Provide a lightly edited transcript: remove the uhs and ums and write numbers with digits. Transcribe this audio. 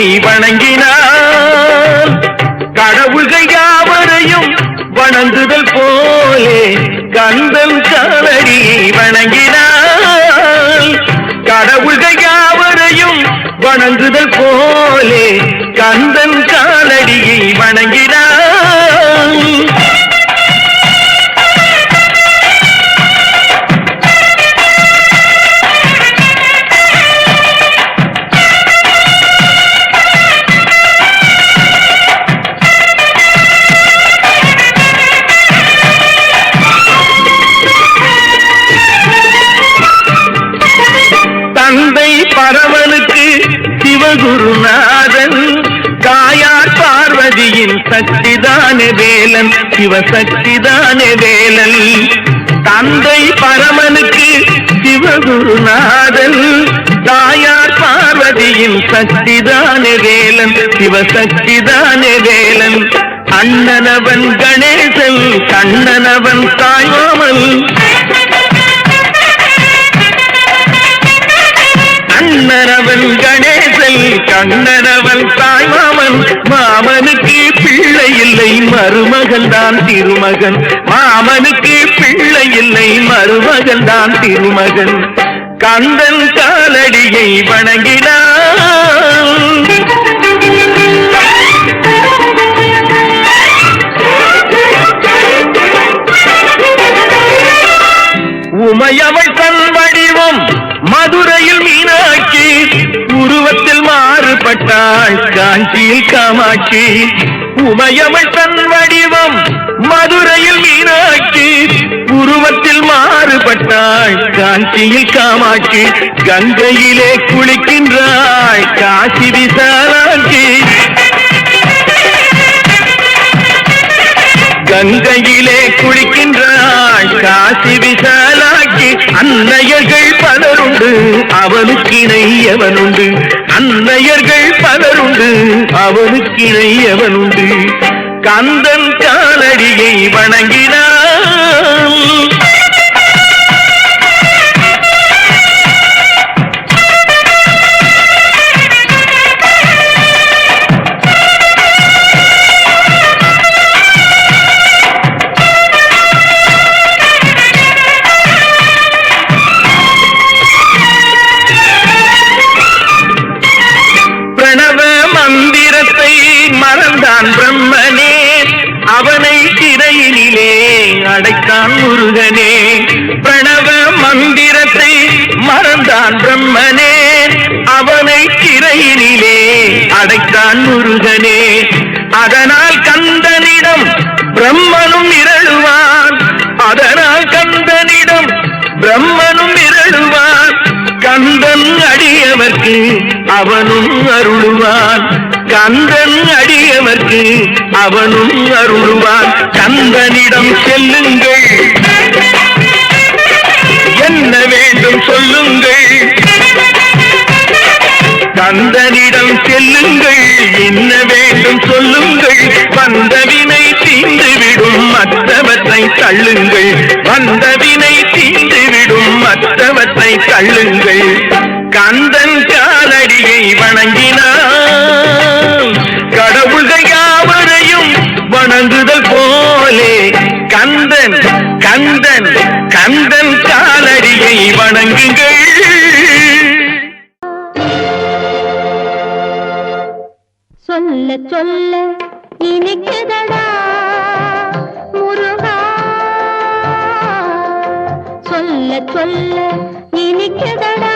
காலடியை வணங்கினான். கடவுள்கள் யாவரையும் வணங்குதல் போலே கந்தன் காலடியை வணங்கினான். கடவுள்கள் யாவரையும் வணங்குதல் போலே கந்தன் காலடியை வணங்கினான். தந்தை பரமனுக்கு சிவகுருநாதன், தாயார் பார்வதியின் சக்திதானே வேலன், சிவசக்திதானே வேலன். தந்தை பரமனுக்கு சிவகுருநாதன், தாயார் பார்வதியின் சக்திதானே வேலன், சிவசக்திதானே வேலன். அண்ணனவன் கணேசன், கண்ணனவன் தாய்மாமன். அண்ணனவன் கணேசன், கண்ணனவன் தாய்மாமன். மாமனுக்கு பிள்ளை இல்லை, மருமகன் தான் திருமகன். மாமனுக்கு பிள்ளை இல்லை, மருமகன் தான் திருமகன். கந்தன் காலடியை வணங்கினான். உமையவள் தன் வடிவம் மதுரையில் மீனாட்சி, உருவத்தில் மாறுபட்டாள் காஞ்சியில் காமாட்சி. உமையவள் தன் வடிவம் மதுரையில் மீனாட்சி, உருவத்தில் மாறுபட்டாள் காஞ்சியில் காமாட்சி. கங்கையிலே குளிக்கின்றாள் காசி விசாலாட்சி. கங்கையிலே குளிக்கின்றாள் காசி விசாலாட்சி. அன்னையர்கள் பலருண்டு அவனுக்கிணை எவனுண்டு, அன்னையர்கள் பலருண்டு அவனுக்கிணை எவனுண்டு. கந்தன் காலடியை வணங்கினான். மறந்தான் பிரம்மனே, அவனை சிறையினிலே அடைத்தான் முருகனே. பிரணவ மந்திரத்தை மறந்தான் பிரம்மனே, அவனை சிறையினிலே அடைத்தான் முருகனே. அதனால் கந்தனிடம் பிரம்மனும் இரழுவான், அதனால் கந்தனிடம் பிரம்மனும் இரழுவான். கந்தன் அடியவர்க்கு அவனும் அருளுவான், கந்தன் அடியவர்க்கு அவனும் அருளுவான். கந்தனிடம் செல்லுங்கள், என்ன வேண்டும் சொல்லுங்கள். கந்தனிடம் செல்லுங்கள், என்ன வேண்டும் சொல்லுங்கள். வந்தவினை தீர்ந்துவிடும் மற்றவற்றை தள்ளுங்கள், வந்தவினை தீர்ந்துவிடும் மற்றவற்றை தள்ளுங்கள். கந்தன் காலடியை வணங்கினான். கடவுள்கள் யாவரையும் வணங்குதல் போலே கந்தன் கந்தன் கந்தன் காலடியை வணங்குங்கள். சொல்ல சொல்ல இனிக்குதடா முருகா, சொல்ல சொல்ல இனிக்குதடா